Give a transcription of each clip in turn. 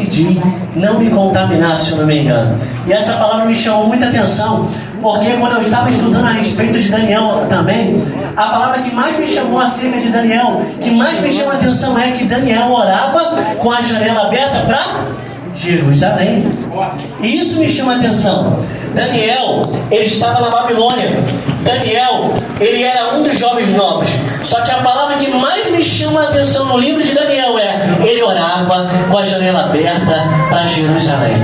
decidi não me contaminar, se eu não me engano. E essa palavra me chamou muita atenção, porque quando eu estava estudando a respeito de Daniel também, a palavra que mais me chamou acerca de Daniel, que mais me chamou a atenção é que Daniel orava com a janela aberta para Jerusalém. E isso me chama a atenção. Daniel, ele estava na Babilônia. Daniel, ele era um dos jovens nobres. Só que a palavra que mais me chama a atenção no livro de Daniel é: ele orava com a janela aberta para Jerusalém.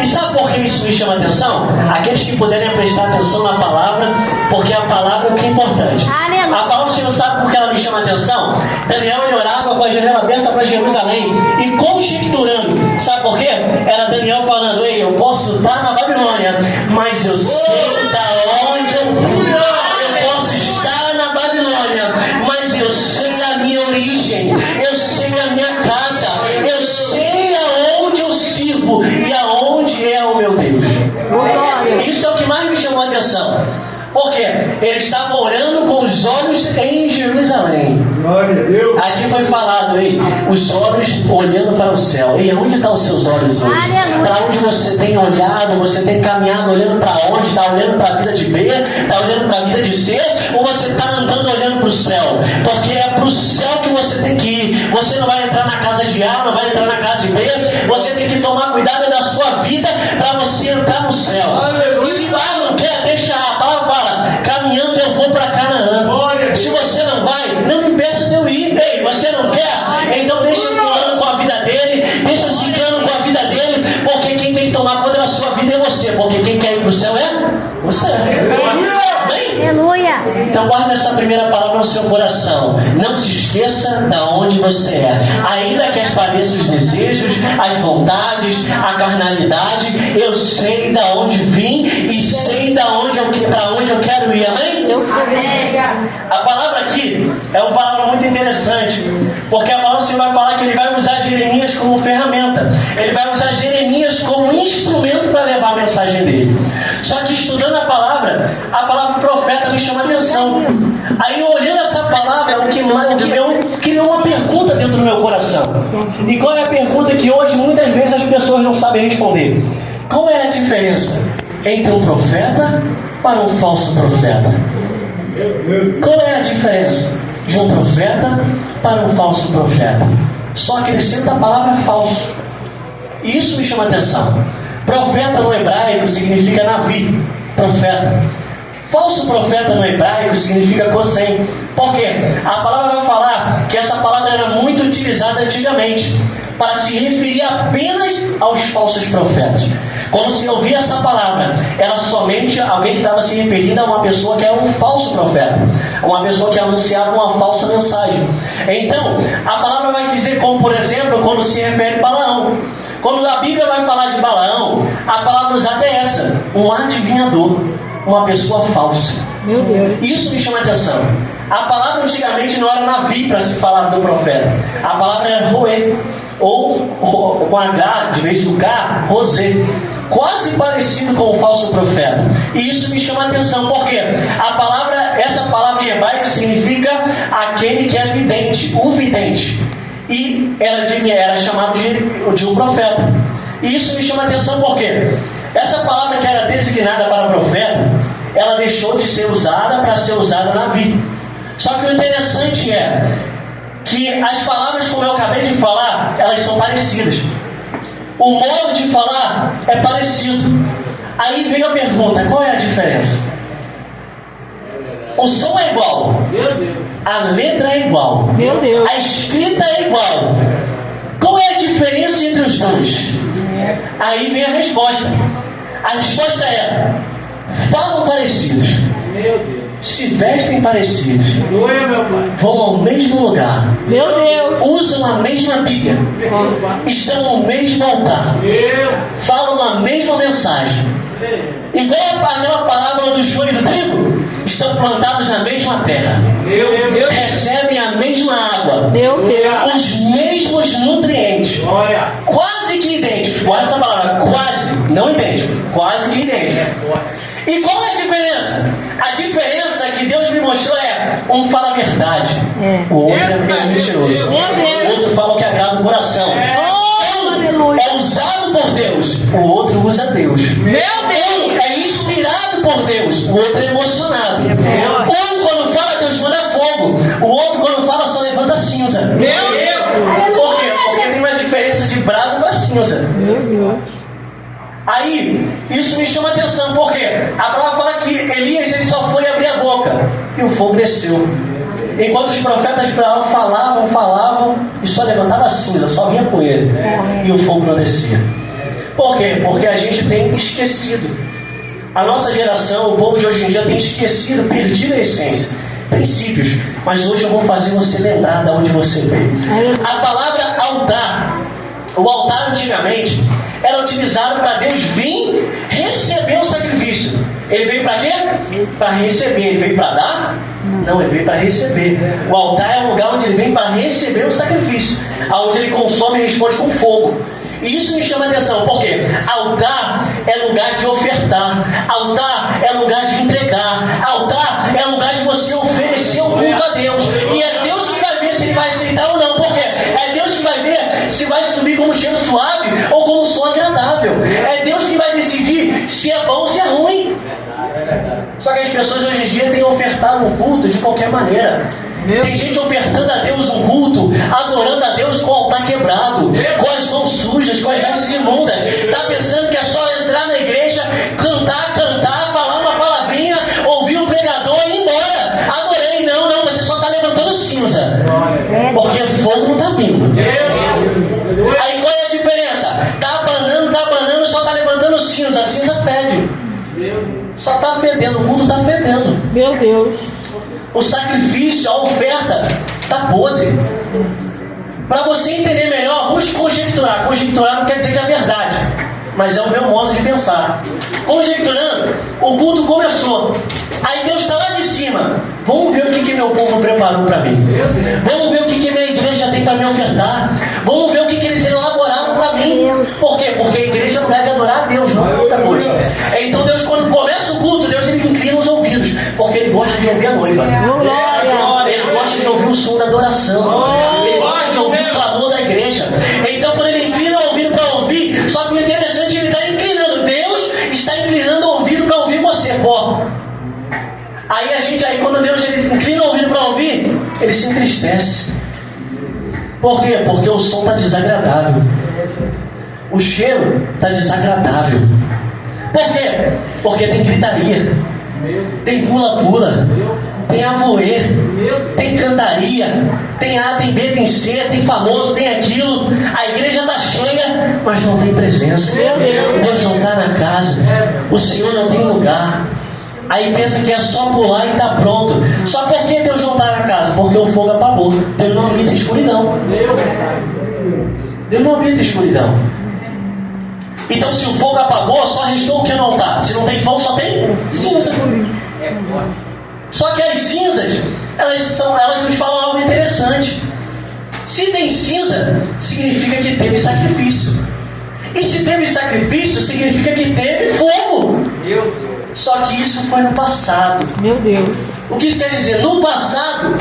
E sabe por que isso me chama a atenção? Aqueles que puderem prestar atenção na palavra, porque a palavra é o que é importante. A palavra, você não sabe por que ela me chama a atenção? Daniel, ele orava com a janela aberta para Jerusalém e conjecturando. Sabe por quê? Era Daniel falando: ei, eu posso estar na Babilônia, mas eu sei da onde eu fui. Eu posso estar na Babilônia, mas eu sei a minha origem, eu sei a minha casa, eu sei aonde eu sirvo e aonde é o meu Deus. Isso é o que mais me chamou a atenção. Porque ele estava orando com os olhos em Jerusalém. Glória a Deus. Aqui foi falado, os olhos olhando para o céu. E onde estão os seus olhos hoje? Para onde você tem olhado? Você tem caminhado olhando para onde? Está olhando para a vida de B? Está olhando para a vida de C? Ou você está andando olhando para o céu? Porque é para o céu que você tem que ir. Você não vai entrar na casa de A, não vai entrar na casa de B. Você tem que tomar cuidado da sua vida para você entrar no céu. Se A não quer, deixa a palavra fala: caminhando eu vou para Canaã. Se você não vai, não me impeça de eu ir. Ei, você não quer? Então deixa fulano com a vida dele, deixa ciclano com a vida dele, porque quem tem que tomar conta da sua vida é você, porque quem quer ir para o céu é você. Aleluia. Então guarda essa primeira palavra no seu coração. Não se esqueça da onde você é. Ainda que apareçam os desejos, as vontades, a carnalidade, eu sei da onde vim e sei para onde eu quero ir. Amém? A palavra aqui é uma palavra muito interessante, porque a palavra você vai falar que ele vai usar Jeremias como ferramenta. Ele vai usar Jeremias como instrumento para levar a mensagem dele. Só que estudando a palavra profeta me chama a atenção. Aí olhando essa palavra, criou uma pergunta dentro do meu coração. E qual é a pergunta que hoje muitas vezes as pessoas não sabem responder? Qual é a diferença entre um profeta para um falso profeta? Qual é a diferença de um profeta para um falso profeta? Só acrescenta a palavra falso. E isso me chama a atenção. Profeta no hebraico significa Navi, profeta. Falso profeta no hebraico significa Gossém. Por quê? A palavra vai falar que essa palavra era muito utilizada antigamente para se referir apenas aos falsos profetas. Quando se ouvia essa palavra, era somente alguém que estava se referindo a uma pessoa que era um falso profeta, uma pessoa que anunciava uma falsa mensagem. Então, a palavra vai dizer, como por exemplo, quando se refere a Balaão. Quando a Bíblia vai falar de Balaão, a palavra usada é essa: um adivinhador, uma pessoa falsa. Meu Deus. Isso me chama a atenção. A palavra antigamente não era Navi para se falar do profeta. A palavra era Roê, ou com H, de vez do K, Rosé. Quase parecido com o falso profeta. E isso me chama a atenção, porque essa palavra em hebraico significa aquele que é vidente, o vidente. E era chamado de um profeta. E isso me chama a atenção porque essa palavra que era designada para profeta, ela deixou de ser usada para ser usada na vida. Só que o interessante é que as palavras, como eu acabei de falar, elas são parecidas. O modo de falar é parecido. Aí vem a pergunta: qual é a diferença? O som é igual, a letra é igual, Meu Deus. a escrita é igual. Qual é a diferença entre os dois? Aí vem a resposta. A resposta é: falam parecidos, se vestem parecidos, vão ao mesmo lugar, Meu Deus. usam a mesma Bíblia, estão no mesmo altar, falam a mesma mensagem. Igual aquela parábola do joio e do trigo, estão plantados na mesma terra, recebem a mesma água, Meu Deus. os mesmos nutrientes, quase que idênticos. Guarda essa palavra: quase, não idêntico, quase que idêntico. E qual é a diferença? A diferença que Deus me mostrou é: um fala a verdade, o outro é mentiroso, Meu Deus. o outro fala o que agrada o coração. Oh, aleluia. É outro usa Deus. Meu Deus! Um é inspirado por Deus, o outro é emocionado. Um, quando fala, Deus manda fogo. O outro, quando fala, só levanta cinza. Meu Deus! Por quê? Porque tem uma diferença de brasa para cinza. Meu Deus! Aí, isso me chama a atenção, porque a palavra fala que Elias ele só foi abrir a boca e o fogo desceu. Enquanto os profetas de Baal falavam e só levantava cinza, só vinha poeira e o fogo não descia. Por quê? Porque a gente tem esquecido. A nossa geração, o povo de hoje em dia tem esquecido, perdido a essência, princípios. Mas hoje eu vou fazer você lembrar de onde você veio. A palavra altar, o altar antigamente era utilizado para Deus vir receber o sacrifício. Ele veio para quê? Para receber. Ele veio para dar? Não, ele veio para receber. O altar é um lugar onde ele vem para receber o sacrifício, onde ele consome e responde com fogo. E isso me chama a atenção, porque altar é lugar de ofertar, altar é lugar de entregar, altar é lugar de você oferecer o culto a Deus. E é Deus que vai ver se ele vai aceitar ou não, porque é Deus que vai ver se vai subir como cheiro suave ou como som agradável. É Deus que vai decidir se é bom ou se é ruim. Só que as pessoas hoje em dia têm ofertado um culto de qualquer maneira. Tem gente ofertando a Deus um culto, adorando a Deus com o altar quebrado, com as mãos sujas, com as vestes imundas. Está pensando que é só entrar na igreja, cantar, falar uma palavrinha, ouvir um pregador e ir embora. Adorei, não, você só está levantando cinza, porque fogo não está vindo. Aí qual é a diferença? Está abanando, só está levantando cinza. A cinza fede. Só está fedendo, o mundo está fedendo. Meu Deus! O sacrifício, a oferta, está podre. Para você entender melhor, vamos conjecturar. Conjecturar não quer dizer que é verdade, mas é o meu modo de pensar. Conjecturando, o culto começou. Aí Deus está lá de cima. Vamos ver o que meu povo preparou para mim. Vamos ver o que minha igreja tem para me ofertar. Vamos ver o que eles elaboraram para mim. Por quê? Porque a igreja não deve adorar a Deus, não é outra coisa. Então Deus, quando começa o culto, Deus ele inclina os ouvidos, porque ele gosta de ouvir a noiva. Ele gosta de ouvir o som da adoração. Ele gosta de ouvir o clamor da igreja. Então quando ele inclina o ouvido para ouvir, só que o interessante, ele está inclinando. Deus está inclinando o ouvido para ouvir você, pô. Aí quando Deus ele inclina o ouvido para ouvir, ele se entristece. Por quê? Porque o som está desagradável. O cheiro está desagradável. Por quê? Porque tem gritaria, tem pula-pula, tem avoer, tem cantaria, tem A, tem B, tem C, tem famoso, tem aquilo. A igreja está cheia, mas não tem presença. Deus não está na casa, o Senhor não tem lugar. Aí pensa que é só pular e está pronto. Só porque Deus não está na casa? Porque o fogo apagou. Deus não habita escuridão. Deus não habita escuridão. Então se o fogo apagou, só restou o que no altar. Se não tem fogo, só tem cinza. Só que as cinzas, elas nos falam algo interessante. Se tem cinza, significa que teve sacrifício. E se teve sacrifício, significa que teve fogo. Só que isso foi no passado. Meu Deus. O que isso quer dizer? No passado,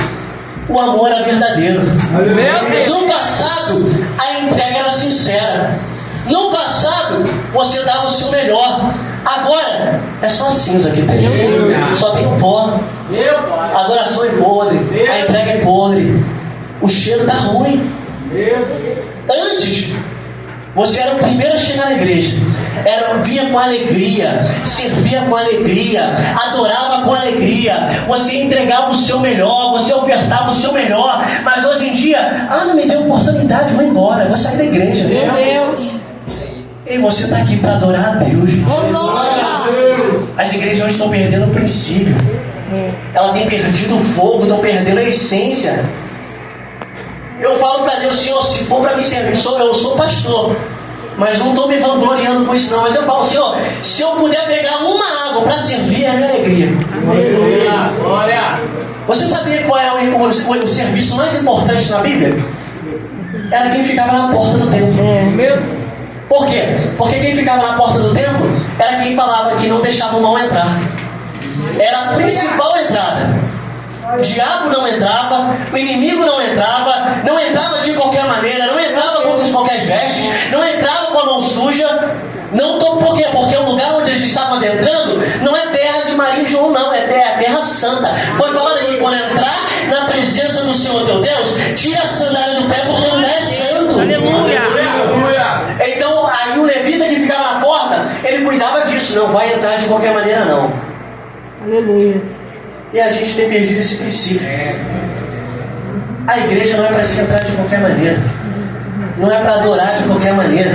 o amor era verdadeiro. Meu Deus. No passado, a entrega era sincera. No passado, você dava o seu melhor. Agora, é só cinza que tem. Só tem o pó. A adoração é podre. A entrega é podre. O cheiro está ruim. Antes, você era o primeiro a chegar na igreja. Vinha com alegria, servia com alegria, adorava com alegria. Você entregava o seu melhor, você ofertava o seu melhor. Mas hoje em dia, não me deu oportunidade, vou embora, vou sair da igreja. Meu Deus. E você está aqui para adorar a Deus. As igrejas hoje estão perdendo o princípio. Elas têm perdido o fogo, estão perdendo a essência. Eu falo para Deus, Senhor, se for para me servir, eu sou pastor, mas não estou me vangloriando com isso não. Mas eu falo, Senhor, se eu puder pegar uma água para servir, é a minha alegria. Glória. Você sabia qual é o serviço mais importante na Bíblia? Era quem ficava na porta do templo. Por quê? Porque quem ficava na porta do templo era quem falava que não deixava o mal entrar. Era a principal entrada. O diabo não entrava, o inimigo não entrava de qualquer maneira, não entrava com qualquer vestes, não entrava com a mão suja. Não estou não, é a terra santa. Foi falado aqui, quando entrar na presença do Senhor teu Deus, tira a sandália do pé, porque o lugar é santo. Aleluia. Então, aí o levita que ficava na porta, ele cuidava disso, não vai entrar de qualquer maneira não. Aleluia. E a gente tem perdido esse princípio. A igreja não é para se entrar de qualquer maneira, não é para adorar de qualquer maneira.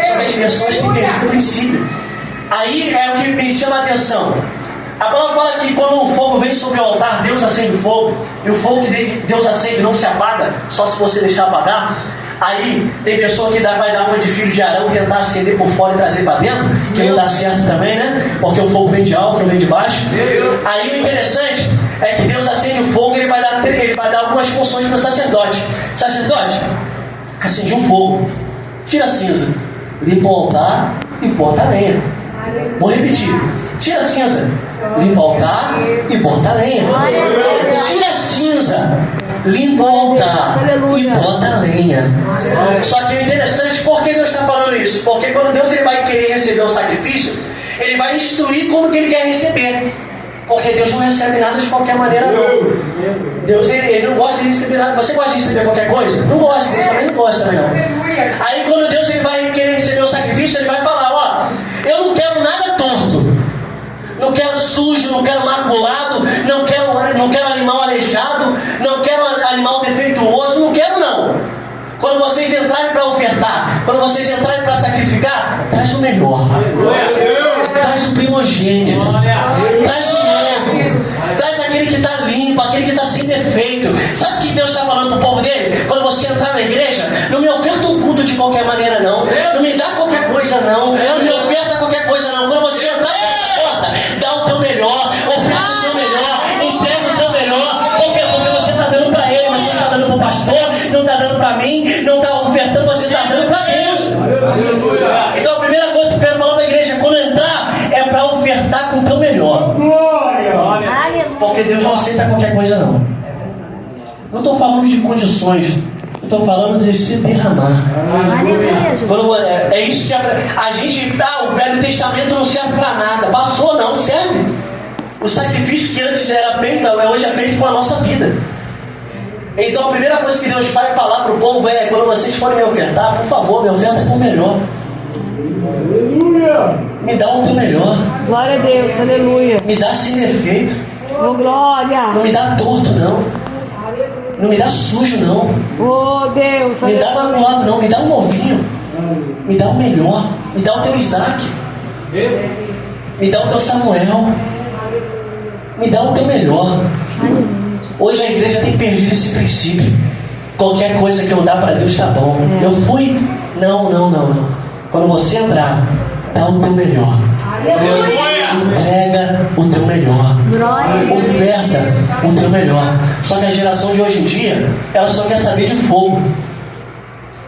Só que as pessoas têm perdido o princípio. Aí é o que me chama a atenção. A palavra fala que quando o fogo vem sobre o altar, Deus acende o fogo, e o fogo que Deus acende não se apaga, só se você deixar apagar. Aí tem pessoa que vai dar uma de filho de Arão, tentar acender por fora e trazer para dentro, que não dá certo também, né? Porque o fogo vem de alto, não vem de baixo. Aí o interessante é que Deus acende o fogo e ele vai dar algumas funções para o sacerdote. Sacerdote, acende um fogo, tira a cinza, limpa o altar e bota a lenha. Vou repetir: tira a cinza, limpa o altar e bota a lenha. Tira a cinza, limpa o altar e bota a lenha. Só que é interessante, por que Deus está falando isso? Porque quando Deus ele vai querer receber o sacrifício, ele vai instruir como que ele quer receber. Porque Deus não recebe nada de qualquer maneira não. Deus ele não gosta de receber nada. Você gosta de receber qualquer coisa? Não gosta, Deus também não gosta também não. Aí quando Deus ele vai querer receber o sacrifício, ele vai falar: ó, eu não quero nada torto, não quero sujo, não quero maculado, não quero animal aleijado, não quero animal defeituoso, não quero não. Quando vocês entrarem para ofertar, quando vocês entrarem para sacrificar, traz o melhor, traz o primogênito, traz o novo, traz aquele que está limpo, aquele que está sem defeito. Sabe o que Deus está falando para o povo dele? Quando você entrar na igreja, não me oferta um culto de qualquer maneira não, não me dá qualquer coisa não me oferta qualquer coisa não. Quando você entrar nessa porta, dá o teu melhor, oferta o teu melhor, entrega o teu melhor. Por quê? Porque você está dando para ele, você não está dando para o pastor, não está dando para mim, não está ofertando, você está dando para Deus. Então a primeira coisa que eu quero falar para a igreja, quando entrar, é para ofertar com o teu melhor. Porque Deus não aceita qualquer coisa não. Não estou falando de condições, estou falando de se derramar. É isso que a gente dá. O Velho Testamento não serve para nada. Passou, não serve. O sacrifício que antes era feito, hoje é feito com a nossa vida. Então a primeira coisa que Deus vai falar para o povo é: quando vocês forem me ofertar, por favor, me oferta com o melhor. Me dá o teu melhor. Glória a Deus, aleluia. Me dá sem defeito. Oh, glória. Não me dá torto não. Não me dá sujo não. Oh, Deus. Me dá maculado não. Me dá um novinho. Me dá o melhor. Me dá o teu Isaac. Me dá o teu Samuel. Me dá o teu melhor. Hoje a igreja tem perdido esse princípio. Qualquer coisa que eu dar para Deus está bom. Eu fui. Não. Quando você entrar, dá o teu melhor. Entrega o teu melhor. Oferta o teu melhor. Só que a geração de hoje em dia, ela só quer saber de fogo.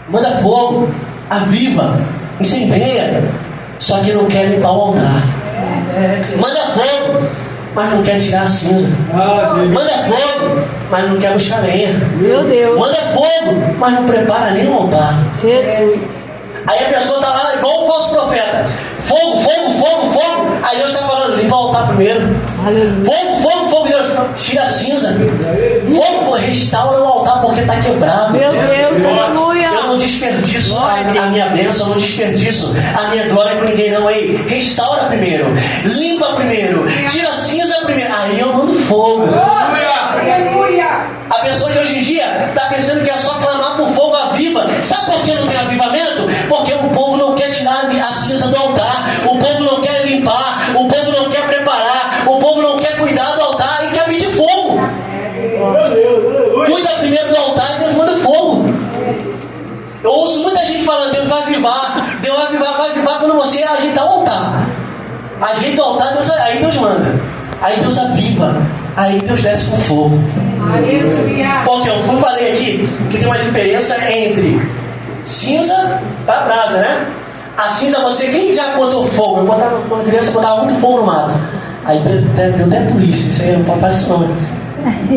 Manda fogo, aviva, incendeia. Só que não quer limpar o altar. Manda fogo, mas não quer tirar a cinza. Manda fogo, mas não quer buscar lenha. Meu Deus. Manda fogo, mas não prepara nem o altar. Jesus. Aí a pessoa está lá igual o falso profeta: fogo. Aí Deus está falando: limpa o altar primeiro. Aleluia. Fogo, Deus tira a cinza. Fogo, restaura o altar porque está quebrado. Meu Deus, aleluia. Eu não desperdiço a minha bênção, eu não desperdiço a minha glória com ninguém não. Ei, restaura primeiro, limpa primeiro, tira a cinza primeiro, aí eu mando fogo. A pessoa de hoje em dia está pensando que é só clamar por fogo, aviva. Sabe por que não tem avivamento? Porque o povo não quer tirar a cinza do altar, o povo não quer limpar, o povo não quer preparar, o povo não quer cuidar do altar e quer vir de fogo. Cuida primeiro do altar e Deus manda fogo. Eu ouço muita gente falando: Deus vai avivar, vai avivar quando você ajeitar o altar. Ajeita o altar, aí Deus manda. Aí Deus aviva, aí Deus desce com fogo. Porque eu falei aqui que tem uma diferença entre cinza para brasa, né? A cinza, quem já botou fogo? Eu botava, quando criança, eu botava muito fogo no mato. Aí deu até polícia, isso aí não pode fazer isso não.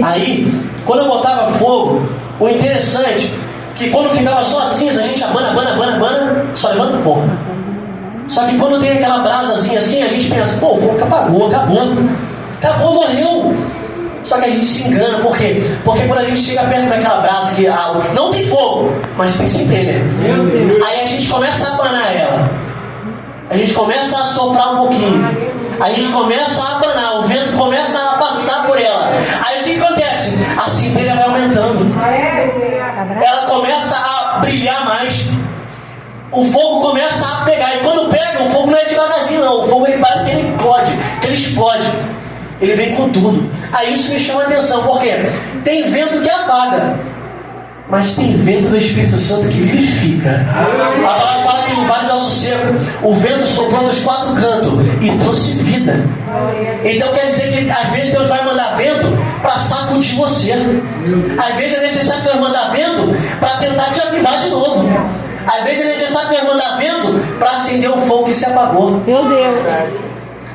Aí, quando eu botava fogo, o interessante que quando ficava só a cinza, a gente abana, só levanta um pouco. Só que quando tem aquela brasazinha assim, a gente pensa: pô, o fogo apagou, acabou. Acabou, morreu. Só que a gente se engana, por quê? Porque quando a gente chega perto daquela brasa que não tem fogo, mas tem centelha. Aí a gente começa a abanar ela. A gente começa a soprar um pouquinho. A gente começa a abanar, o vento começa a passar por ela. Aí o que acontece? A centelha vai aumentando. Ela começa a brilhar mais. O fogo começa a pegar. E quando pega, o fogo não é devagarzinho não. O fogo ele parece que ele explode. Ele vem com tudo. Aí isso me chama a atenção. Por quê? Tem vento que apaga, mas tem vento do Espírito Santo que vivifica. A palavra fala que no Vale do Assossego o vento soprou nos 4 cantos e trouxe vida. Então quer dizer que às vezes Deus vai mandar vento para sacudir você. Às vezes é necessário Deus mandar vento para tentar te avivar de novo. Às vezes é necessário Deus mandar vento para acender o fogo que se apagou. Meu Deus.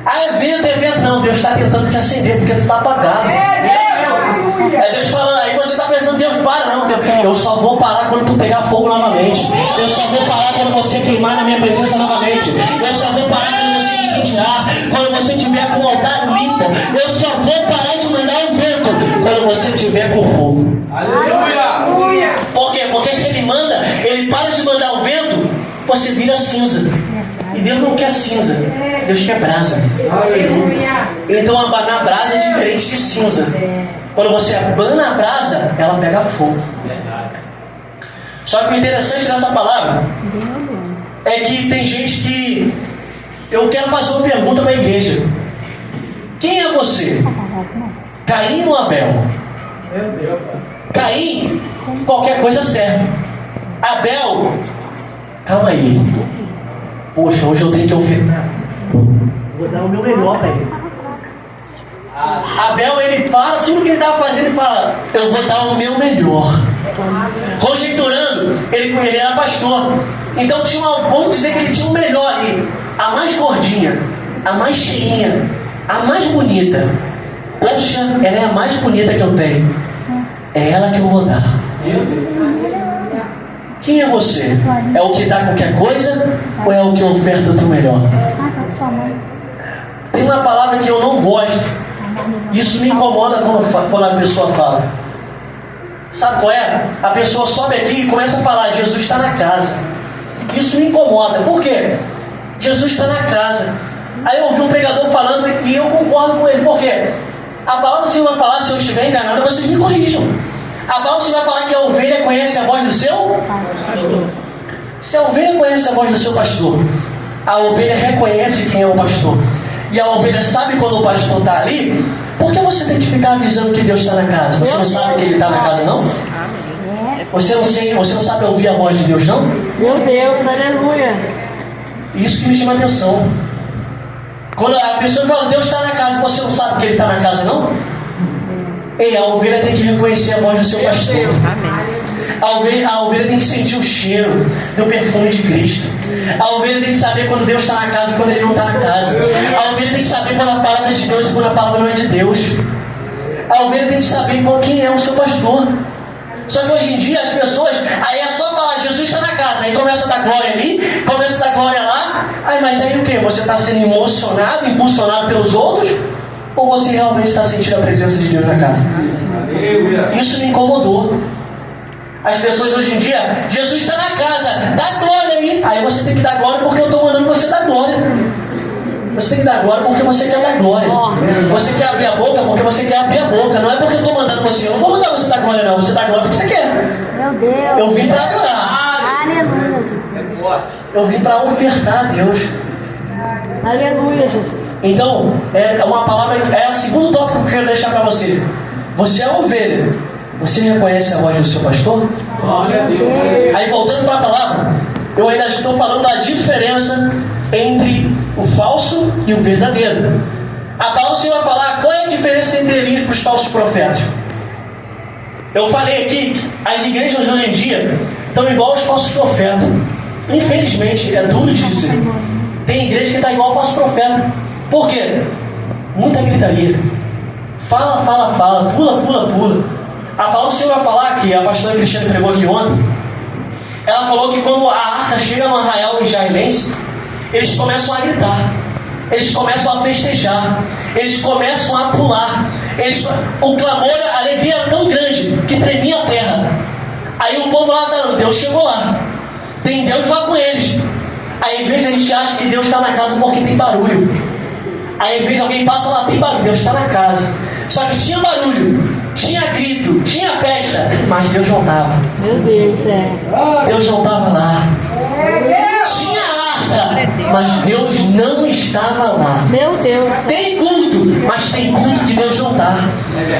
É vento. Não, Deus está tentando te acender porque tu está apagado. É Deus falando, aí você está pensando, Deus para, não, Deus, eu só vou parar quando tu pegar fogo novamente. Eu só vou parar quando você queimar na minha presença novamente. Eu só vou parar quando você incendiar, quando você tiver com o altar limpo. Eu só vou parar de mandar um vento quando você tiver com fogo. Aleluia! Por quê? Porque se ele manda, ele para de mandar o vento, você vira cinza. E Deus não quer cinza, Deus quer brasa. Aleluia! Então abanar brasa é diferente de cinza. Quando você abana a brasa, ela pega fogo. Só que o interessante dessa palavra é que tem gente que... Eu quero fazer uma pergunta para a igreja. Quem é você? Caim ou Abel? Caim, qualquer coisa serve. Abel, calma aí. Poxa, hoje eu tenho que ouvir. Vou dar o meu melhor para ele. Abel, ele para tudo que ele estava fazendo e fala, eu vou dar o meu melhor. Conjecturando, ele era pastor. Então vamos dizer que ele tinha o melhor ali. A mais gordinha, a mais cheinha, a mais bonita. Poxa, ela é a mais bonita que eu tenho. É ela que eu vou dar. Quem é você? É o que dá qualquer coisa ou é o que oferta o teu melhor? Tem uma palavra que eu não gosto. Isso me incomoda quando a pessoa fala. Sabe qual é? A pessoa sobe aqui e começa a falar, Jesus está na casa. Isso me incomoda. Por quê? Jesus está na casa. Aí eu ouvi um pregador falando e eu concordo com ele. Por quê? A palavra do Senhor vai falar, se eu estiver enganado, vocês me corrijam. A palavra do Senhor vai falar que a ovelha conhece a voz do seu pastor. Se a ovelha conhece a voz do seu pastor, a ovelha reconhece quem é o pastor. E a ovelha sabe quando o pastor está ali. Por que você tem que ficar avisando que Deus está na casa? Você não sabe que Ele está na casa, não? Você não sabe ouvir a voz de Deus, não? Meu Deus, aleluia. Isso que me chama a atenção. Quando a pessoa fala, Deus está na casa, você não sabe que Ele está na casa, não? Ei, a ovelha tem que reconhecer a voz do seu pastor. A ovelha tem que sentir o cheiro do perfume de Cristo. A ovelha tem que saber quando Deus está na casa e quando Ele não está na casa. A ovelha tem que saber quando a palavra é de Deus e quando a palavra não é de Deus. A ovelha tem que saber quem é o seu pastor. Só que hoje em dia as pessoas, aí é só falar, Jesus está na casa, aí começa a dar glória ali, começa a dar glória lá. Aí, mas aí o que? Você está sendo emocionado, impulsionado pelos outros? Ou você realmente está sentindo a presença de Deus na casa? Isso me incomodou. As pessoas hoje em dia, Jesus está na casa, dá glória aí. Aí você tem que dar glória porque eu estou mandando você dar glória. Você tem que dar glória porque você quer dar glória. Você quer abrir a boca porque você quer abrir a boca. Não é porque eu estou mandando você. Eu não vou mandar você dar glória, não. Você dá glória porque você quer. Meu Deus. Eu vim para adorar. Aleluia, Jesus. Eu vim para ofertar a Deus. Aleluia, Jesus. Então, é uma palavra, é o segundo tópico que eu quero deixar para você. Você é ovelha. Você reconhece a voz do seu pastor? Aí voltando para a palavra, eu ainda estou falando da diferença entre o falso e o verdadeiro. A palavra você vai falar qual é a diferença entre eles e os falsos profetas. Eu falei aqui, as igrejas hoje em dia estão igual aos falsos profetas. Infelizmente, é duro de dizer. Tem igreja que está igual ao falso profeta. Por quê? Muita gritaria. Fala, pula. A palavra do Senhor vai falar, que a pastora Cristiane pregou aqui ontem, ela falou que quando a arca chega no arraial israelense, eles começam a gritar. eles começam a festejar, eles começam a pular, o clamor, a alegria era tão grande que tremia a terra. Aí o povo lá, Deus chegou lá, tem Deus lá com eles. Aí às vezes a gente acha que Deus está na casa porque tem barulho. Aí às vezes alguém passa lá, tem barulho, Deus está na casa. Só que tinha barulho, tinha grito, tinha festa, mas Deus não estava. Meu Deus, Deus não estava lá. Tinha arca, mas Deus não estava lá. Meu Deus. Tem culto, mas tem culto que Deus não está.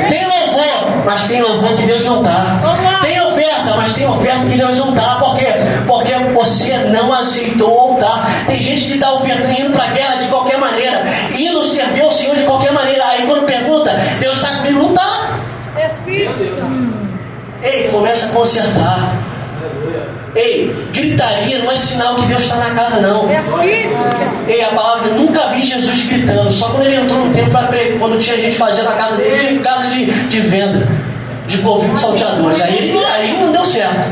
Tem louvor, mas tem louvor que Deus não está. Tem oferta, mas tem oferta que Deus não está. Por quê? Porque você não aceitou o altar. Tem gente que está ofertando, indo para a guerra de qualquer maneira, indo servir ao Senhor de qualquer maneira. Aí quando pergunta, Deus está comigo? Não está. Espírito Santo. Ei, começa a consertar. Ei, gritaria não é sinal que Deus está na casa, não. Espírito Santo. Ei, a palavra, eu nunca vi Jesus gritando. Só quando ele entrou no templo para pregar, quando tinha gente fazendo a casa dele, casa de venda, de povinho de salteadores. Aí não deu certo.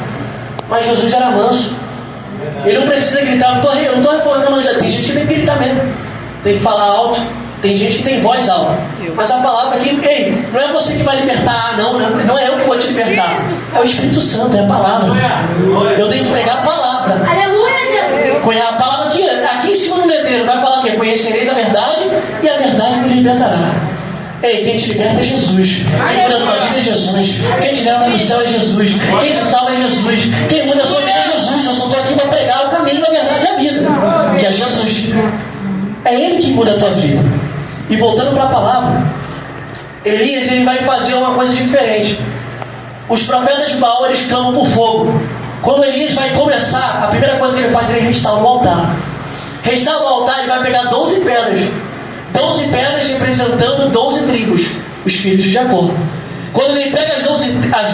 Mas Jesus era manso. Ele não precisa gritar. Eu não estou reformando, já tem gente que tem que gritar mesmo. Tem que falar alto. Tem gente que tem voz alta. Mas a palavra aqui, ei, não é você que vai libertar, não é eu que vou te libertar. É o Espírito Santo, é a palavra. Eu tenho que pregar a palavra. Aleluia, Jesus. A palavra aqui em cima no letreiro vai falar o quê? Conhecereis a verdade e a verdade vos libertará. Ei, quem te liberta é Jesus. Quem muda a tua vida é Jesus. Quem te leva para o céu é Jesus. Quem te salva é Jesus. Quem muda a sua vida é Jesus. Eu só estou aqui para pregar o caminho da verdade e a vida, que é Jesus. É Ele que muda a tua vida. E voltando para a palavra, Elias, ele vai fazer uma coisa diferente. Os profetas de Baal, eles clamam por fogo. Quando Elias vai começar, a primeira coisa que ele faz, ele restaura o altar. Restaura o altar, ele vai pegar 12 pedras. 12 pedras representando 12 tribos, os filhos de Jacó. Quando ele pega as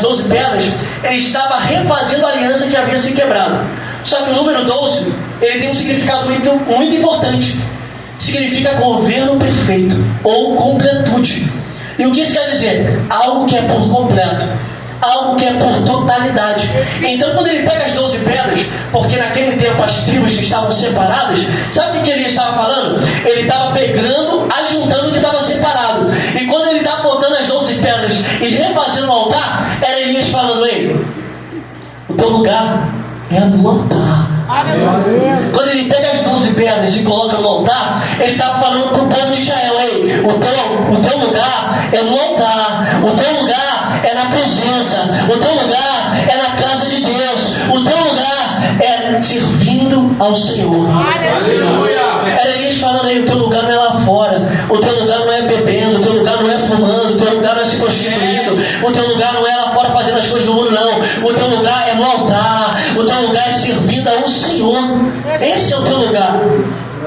12 pedras, ele estava refazendo a aliança que havia se quebrado. Só que o número 12, ele tem um significado muito importante. Significa governo perfeito ou completude. E o que isso quer dizer? Algo que é por completo, algo que é por totalidade. Então quando ele pega as 12 pedras, porque naquele tempo as tribos estavam separadas, sabe o que ele estava falando? Ele estava pegando, ajuntando o que estava separado. E quando ele estava botando as 12 pedras e refazendo o altar, era Elias falando: ei, o teu lugar é no altar. Quando ele pega as 12 pedras e coloca no altar, ele estava falando para o povo de Israel: ei, o teu lugar é no altar, o teu lugar é na presença, o teu lugar é na casa de Deus, o teu lugar é servindo ao Senhor. Aleluia! Era Elias falando: aí, o teu lugar não é lá fora, o teu lugar não é bebendo, o teu lugar não é fumando, o teu lugar não é se prostituindo, o teu lugar não é lá fora fazendo as coisas do mundo, não. O teu lugar é no altar, o teu lugar é servindo ao Senhor. Esse é o teu lugar.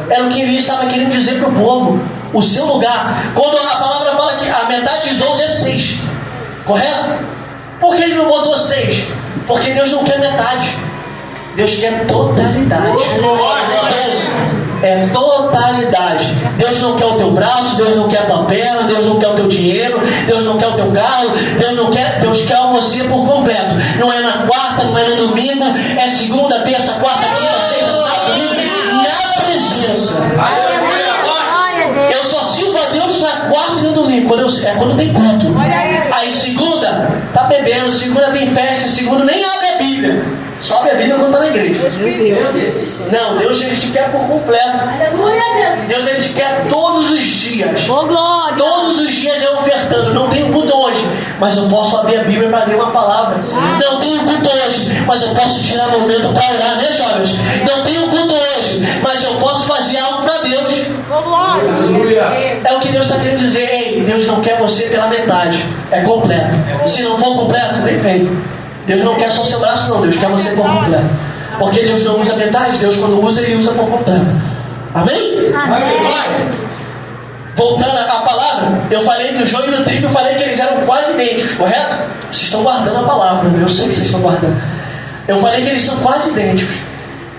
Era o que Elias estava querendo dizer para o povo. O seu lugar. Quando a palavra fala que a metade de 12 é 6, correto? Por que ele não botou 6? Porque Deus não quer metade, Deus quer totalidade. Deus é totalidade. Deus não quer o teu braço, Deus não quer a tua perna, Deus não quer o teu dinheiro, Deus não quer o teu carro, Deus quer você por completo. Não é na quarta, não é no domingo, é segunda, terça, quarta, quinta, sexta, sábado, domingo, na presença. Eu só sirvo a Deus na quarta e no domingo, quando tem culto. Aí segunda, tá bebendo, segunda tem festa, segunda nem abre a Bíblia. Só abre a Bíblia quando está na igreja. Não, Deus ele te quer por completo. Deus ele te quer todos os dias. Todos os dias eu ofertando. Não tenho culto hoje, mas eu posso abrir a Bíblia para ler uma palavra. Não tenho culto hoje, mas eu posso tirar momento para orar, né, jovens? Não tenho culto hoje, mas eu posso fazer algo para Deus. É o que Deus está querendo dizer. Ei, Deus não quer você pela metade, é completo. Se não for completo, nem vem. Deus não quer só seu braço, não. Deus quer você por completo. Porque Deus não usa metade. Deus, quando usa, Ele usa por completo. Amém? Amém. Voltando à palavra, eu falei do joio e do trigo, eu falei que eles eram quase idênticos, correto? Vocês estão guardando a palavra, eu sei que vocês estão guardando. Eu falei que eles são quase idênticos.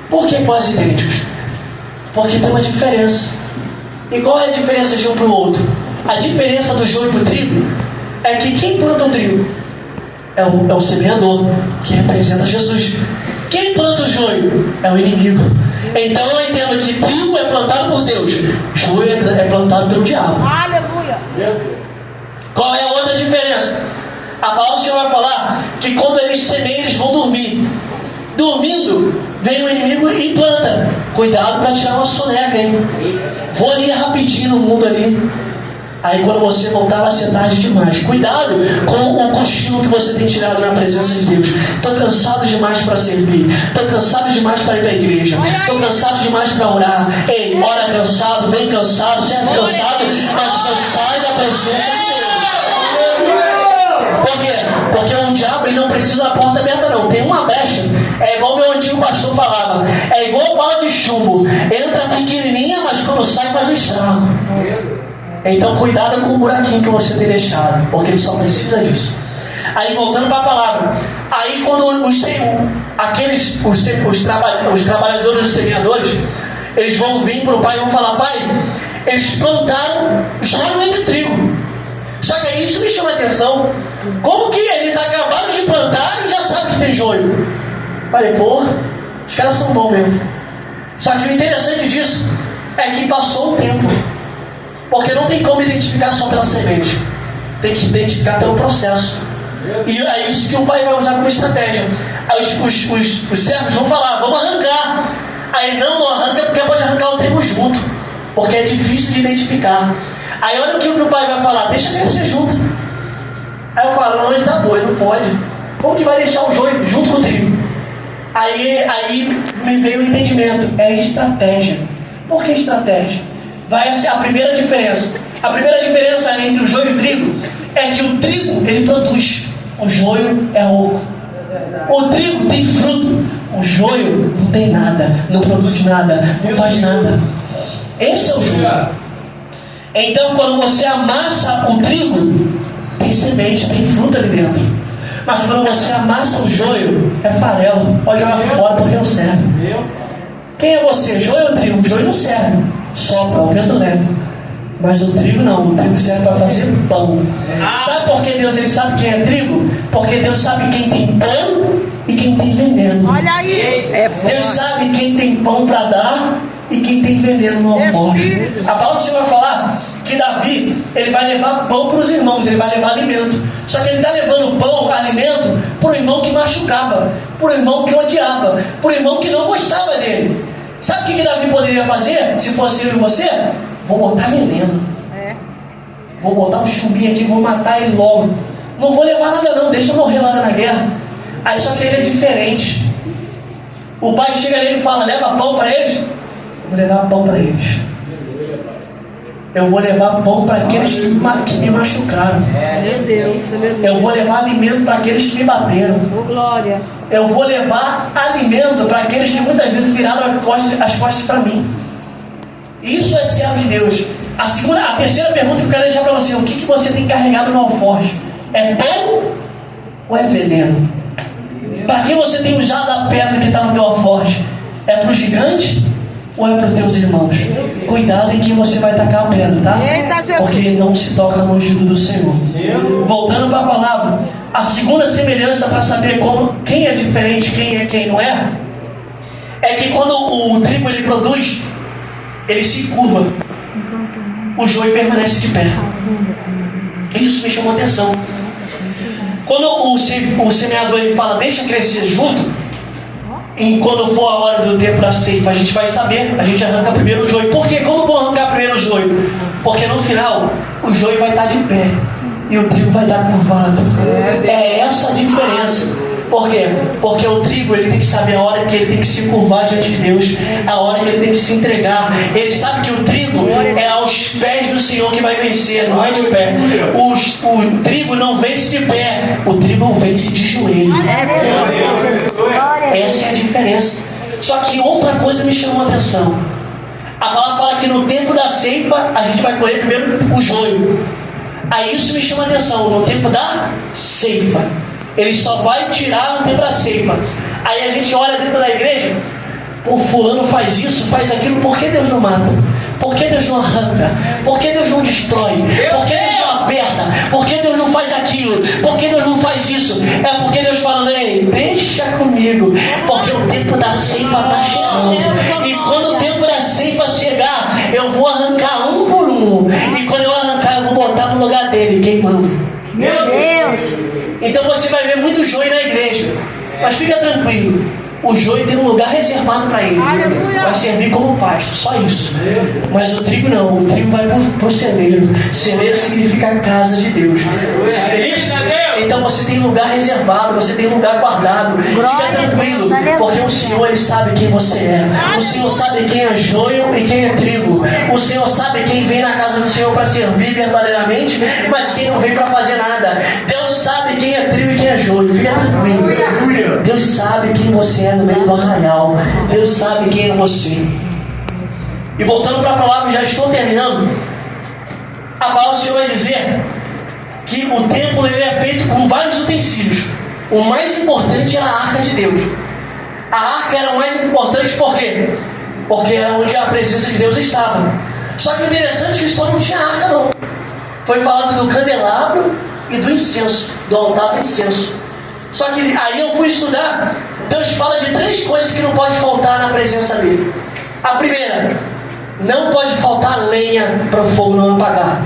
Por que quase idênticos? Porque tem uma diferença. E qual é a diferença de um para o outro? A diferença do joio para o trigo é que quem planta o trigo é o semeador, que representa Jesus. Quem planta o joio é o inimigo. Então eu entendo que trigo é plantado por Deus, joio é plantado pelo diabo. Aleluia. Qual é a outra diferença? A palavra do Senhor vai falar que quando eles semeiam, eles vão dormir. Dormindo, vem o inimigo e planta. Cuidado para tirar uma soneca, hein? Vou ali rapidinho no mundo ali. Aí quando você voltar vai ser tarde demais. Cuidado com o cochilo que você tem tirado na presença de Deus. Estou cansado demais para servir. Estou cansado demais para ir para a igreja. Estou cansado demais para orar. Ei, ora cansado, vem cansado, serve cansado, mas não sai da presença de Deus. Por quê? Porque o diabo ele não precisa da porta aberta não. Tem uma brecha. É igual meu antigo pastor falava. É igual bala de chumbo. Entra pequenininha, mas quando sai faz um estrago. Então cuidado com o buraquinho que você tem deixado, porque ele só precisa disso. Aí voltando para a palavra, aí quando os trabalhadores, os semeadores, eles vão vir para o pai e vão falar: pai, eles plantaram joio entre trigo. Só que aí isso me chama a atenção. Como que eles acabaram de plantar e já sabem que tem joio? Falei, pô, os caras são bons mesmo. Só que o interessante disso é que passou um tempo. Porque não tem como identificar só pela semente. Tem que identificar pelo processo. E é isso que o pai vai usar como estratégia. Aí os servos vão falar: vamos arrancar. Aí não arranca, porque pode arrancar o trigo junto. Porque é difícil de identificar. Aí olha o que o pai vai falar: deixa crescer junto. Aí eu falo: não, ele está doido, não pode. Como que vai deixar o joio junto com o trigo? Aí me veio o entendimento. É estratégia. Por que estratégia? Vai ser a primeira diferença. A primeira diferença entre o joio e o trigo é que o trigo ele produz, o joio é oco. O trigo tem fruto, o joio não tem nada, não produz nada, não faz nada. Esse é o joio. Então quando você amassa o trigo, tem semente, tem fruta ali dentro. Mas quando você amassa o joio, é farelo, pode jogar fora porque não serve. Quem é você, joio ou trigo? O joio não serve, sopra, o vento leva. Mas o trigo não, o trigo serve para fazer pão. Sabe por que Deus ele sabe quem é trigo? Porque Deus sabe quem tem pão e quem tem veneno. Olha aí. Deus sabe quem tem pão para dar e quem tem veneno no alforje. A palavra do Senhor vai falar que Davi ele vai levar pão para os irmãos, ele vai levar alimento. Só que ele está levando pão, alimento, para o irmão que machucava, para o irmão que odiava, para o irmão que não gostava dele. Sabe o que Davi poderia fazer se fosse eu e você? Vou botar veneno. Vou botar um chumbinho aqui, vou matar ele logo. Não vou levar nada não, deixa eu morrer lá na guerra. Aí só que seria diferente. O pai chega nele e fala: leva pão para eles? Vou levar pão para eles. Eu vou levar pão para aqueles que me machucaram. Meu Deus, eu vou levar alimento para aqueles que me bateram. Glória. Eu vou levar alimento para aqueles que muitas vezes viraram as costas para mim. Isso é servo de Deus. A terceira pergunta que eu quero deixar para você: o que você tem carregado no alforje? É pão ou é veneno? Para quem você tem usado a pedra que está no teu alforje? É para o gigante ou é para os teus irmãos? Cuidado em quem você vai tacar a pedra, tá? Porque não se toca no ungido do Senhor. Voltando para a palavra, a segunda semelhança para saber quem é diferente, quem não é que quando o trigo ele produz, ele se curva, o joio permanece de pé. Isso me chamou atenção. Quando o semeador ele fala: deixa crescer junto, e quando for a hora do tempo da ceifa, a gente vai saber, a gente arranca primeiro o joio. Por quê? Como vou arrancar primeiro o joio? Porque no final, o joio vai estar de pé e o trigo vai estar curvado. É essa a diferença. Por quê? Porque o trigo ele tem que saber a hora que ele tem que se curvar diante de Deus, a hora que ele tem que se entregar. Ele sabe que o trigo é aos pés do Senhor que vai vencer, não é de pé. O trigo não vence de pé, o trigo vence de joelho. Essa é a diferença. Só que outra coisa me chamou a atenção. A palavra fala que no tempo da ceifa a gente vai colher primeiro o joio. Aí isso me chama a atenção. No tempo da ceifa, ele só vai tirar no tempo da ceifa. Aí a gente olha dentro da igreja, Pô, fulano faz isso, faz aquilo, por que Deus não mata? Por que Deus não arranca? Por que Deus não destrói? Por que Deus não aperta? Por que Deus não faz aquilo? Por que Deus não faz isso? É porque Deus fala, ei, deixa comigo, porque o tempo da ceifa está chegando. E quando o tempo da ceifa chegar, eu vou arrancar um por um. E quando eu arrancar, eu vou botar no lugar dele, queimando. Meu Deus! Então você vai ver muito joio na igreja. Mas fica tranquilo. O joio tem um lugar reservado para ele. Vai servir como pasto, só isso. Mas o trigo não, o trigo vai para o celeiro. Celeiro significa a casa de Deus. Você crê nisso? Então você tem lugar reservado, você tem lugar guardado. Fica tranquilo, porque o Senhor, Ele sabe quem você é. O Senhor sabe quem é joio e quem é trigo. O Senhor sabe quem vem na casa do Senhor para servir verdadeiramente, mas quem não vem para fazer nada. Deus sabe quem é trigo e quem é joio. Fica tranquilo. Deus sabe quem você é no meio do arraial. Deus sabe quem é você. E voltando para a palavra, já estou terminando. A palavra do Senhor vai dizer que o templo ele é feito com vários utensílios. O mais importante era a arca de Deus. A arca era o mais importante por quê? Porque era onde a presença de Deus estava. Só que o interessante é que só não tinha arca não. Foi falado do candelabro e do incenso, do altar do incenso. Só que aí eu fui estudar. Deus fala de 3 coisas que não pode faltar na presença dele. A primeira, não pode faltar lenha para o fogo não apagar.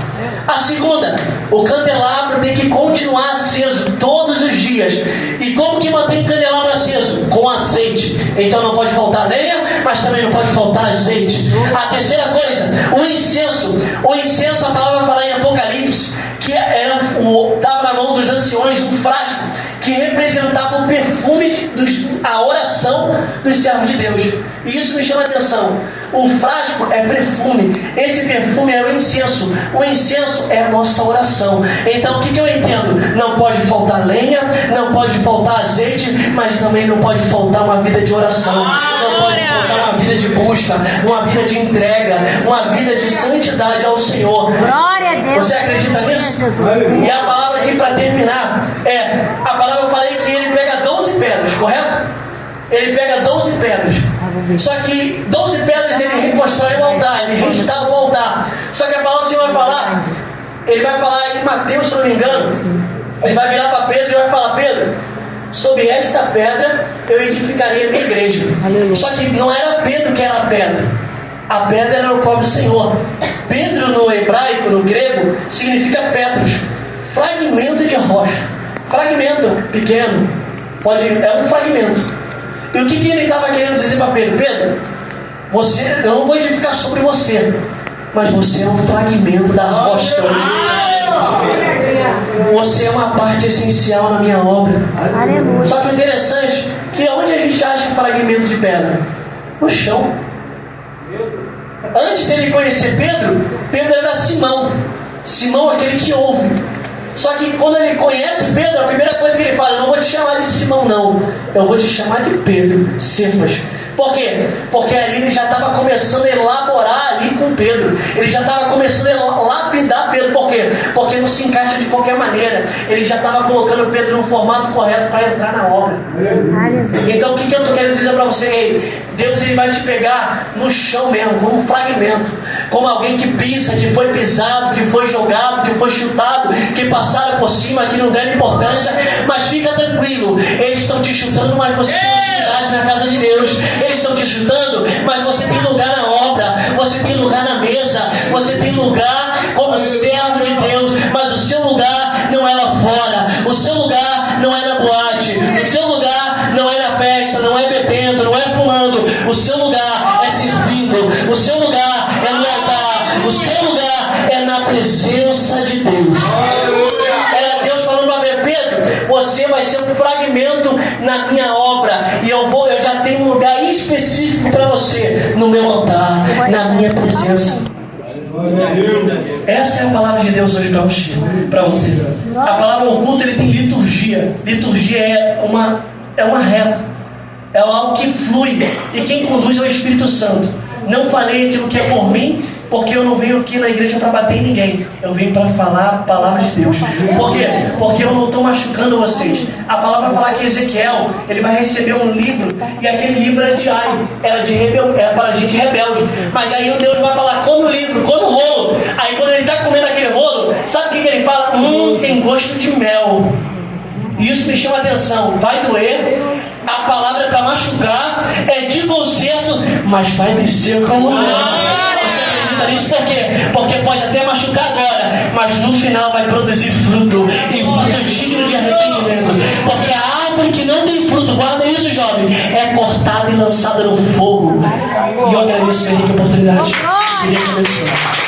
A segunda, o candelabro tem que continuar aceso todos os dias. E como que mantém o candelabro aceso? Com azeite. Então não pode faltar lenha, mas também não pode faltar azeite. A terceira coisa, o incenso. O incenso, a palavra fala em Apocalipse, que estava na mão dos anciões um frasco que representava o perfume, a oração dos servos de Deus. E isso me chama a atenção. O frasco é perfume. Esse perfume é o incenso. O incenso é a nossa oração. Então o que eu entendo? Não pode faltar lenha, não pode faltar azeite, mas também não pode faltar uma vida de oração. Não pode faltar uma vida de busca, uma vida de entrega, uma vida de santidade ao Senhor. Glória a Deus. Você acredita nisso? E a palavra aqui para terminar a palavra eu falei que ele pega 12 pedras, correto? Ele pega 12 pedras. Só que 12 pedras ele reconstrói o altar, ele restaura o altar. Só que a palavra do Senhor vai falar, ele vai falar em Mateus, se não me engano, ele vai virar para Pedro e vai falar, Pedro, sobre esta pedra eu edificarei a minha igreja. Só que não era Pedro que era a pedra. A pedra era o próprio Senhor. Pedro no hebraico, no grego, significa Petros, fragmento de rocha. Fragmento pequeno, é um fragmento. E o que ele estava querendo dizer para Pedro? Pedro, você, eu não vou edificar sobre você, mas você é um fragmento da rocha. Você é uma parte essencial na minha obra. Aleluia. Só que o interessante é que onde a gente acha um fragmento de pedra? No chão. Antes dele conhecer Pedro, Pedro era Simão. Simão, aquele que ouve. Só que quando ele conhece Pedro, a primeira coisa que ele fala, eu não vou te chamar de Simão não, eu vou te chamar de Pedro, Cefas. Por quê? Porque ali ele já estava começando a elaborar ali com Pedro. Ele já estava começando a lapidar Pedro. Por quê? Porque não se encaixa de qualquer maneira. Ele já estava colocando Pedro no formato correto para entrar na obra. Então o que eu estou querendo dizer para você? Deus ele vai te pegar no chão mesmo, como um fragmento. Como alguém que pisa, que foi pisado, que foi jogado, que foi chutado, que passaram por cima, que não deram importância. Mas fica tranquilo, eles estão te chutando, mas você tem intimidade na casa de Deus. Eles estão te chutando, mas você tem lugar na obra, você tem lugar na mesa, você tem lugar como servo de Deus, mas o seu lugar não é lá fora, o seu lugar não é na boate, o seu lugar não é na festa, não é bebendo, não é fumando, o seu lugar é servindo, o seu lugar é no altar, o seu lugar é na presença de Deus. Era Deus falando para Pedro, você vai ser um fragmento na minha obra, e eu já tenho um lugar específico para você, no meu altar, na minha presença. Essa é a palavra de Deus hoje para você. A palavra oculta ele tem liturgia. Liturgia é uma reta, é algo que flui, e quem conduz é o Espírito Santo. Não falei aquilo que é por mim, Porque eu não venho aqui na igreja para bater em ninguém. Eu venho para falar a palavra de Deus. Por quê? Porque eu não estou machucando vocês. A palavra vai falar que Ezequiel, ele vai receber um livro, e aquele livro era de ai, era para gente rebelde. Mas aí o Deus vai falar, come o livro, come o rolo. Aí quando ele está comendo aquele rolo, sabe o que ele fala? Tem gosto de mel. Isso me chama atenção. Vai doer, a palavra é para machucar, é de conserto, mas vai descer como mel. Você acredita nisso? Por quê? Porque pode até machucar agora, mas no final vai produzir fruto, e fruto digno de arrependimento. Porque a árvore que não tem fruto, guarda isso, jovem, é cortada e lançada no fogo. E eu agradeço, Henrique, a oportunidade. Que Deus te abençoe.